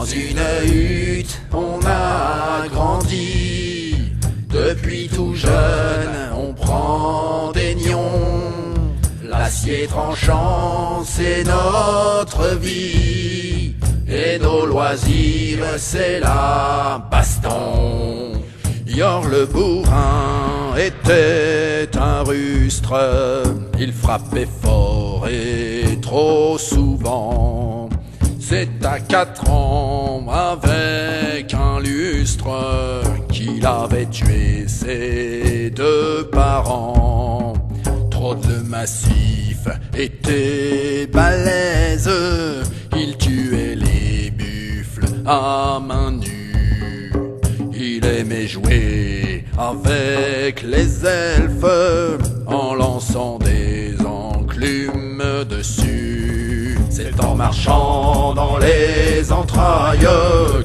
Dans une hutte, on a grandi. Depuis tout jeune, on prend des nions. L'acier tranchant, c'est notre vie. Et nos loisirs, c'est la baston. Yor le bourrin était un rustre. Il frappait fort et trop souvent. C'est à 4 ans, avec un lustre, qu'il avait tué ses 2 parents. Trop de massif était balèze. Il tuait les buffles à main nue. Il aimait jouer avec les elfes en lançant des enclumes dessus. C'est en marchant dans les entrailles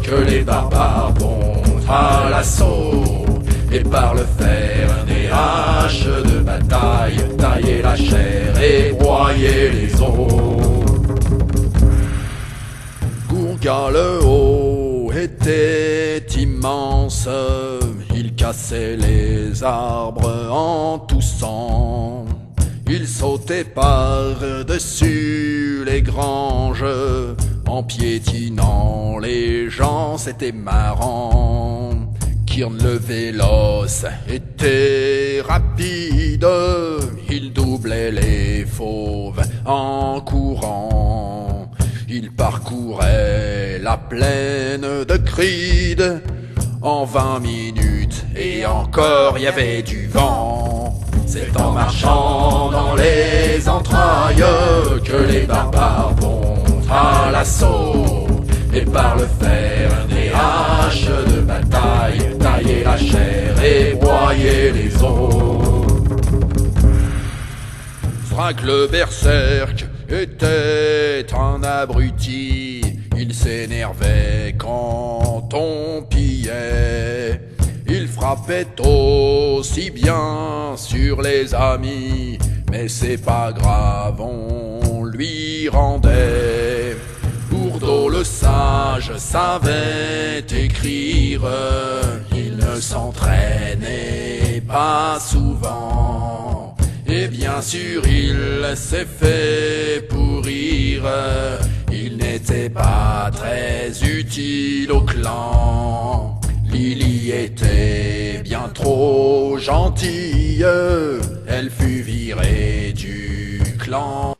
que les barbares vont à l'assaut. Et par le fer des haches de bataille, tailler la chair et broyer les os. Gourga le haut était immense. Il cassait les arbres en toussant. Il sautait par-dessus les granges en piétinant les gens, c'était marrant. Kirn le véloce était rapide. Il doublait les fauves en courant. Il parcourait la plaine de Cride en 20 minutes et encore y avait du vent. C'est en marchant dans les entrailles que les barbares vont à l'assaut. Et par le fer des haches de bataille, tailler la chair et broyer les os. Frank le berserk était un abruti. Il s'énervait quand on pillait. Il frappait aussi bien sur les amis, mais c'est pas grave, on lui rendait. Bourdeau le sage savait écrire, il ne s'entraînait pas souvent. Et bien sûr il s'est fait pourrir, il n'était pas très utile au clan. Lily était bien trop gentille, elle fut virée du clan.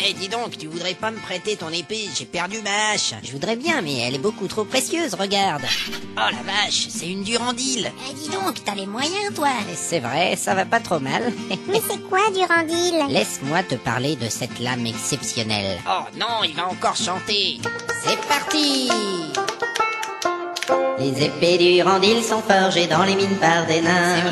Eh, dis donc, tu voudrais pas me prêter ton épée? J'ai perdu ma hache. Je voudrais bien, mais elle est beaucoup trop précieuse, regarde. Oh la vache, c'est une Durandil. Eh, dis donc, t'as les moyens, toi. C'est vrai, ça va pas trop mal. Mais c'est quoi, Durandil? Laisse-moi te parler de cette lame exceptionnelle. Oh non, il va encore chanter. C'est parti! Les épées Durandil sont forgées dans les mines par des nains.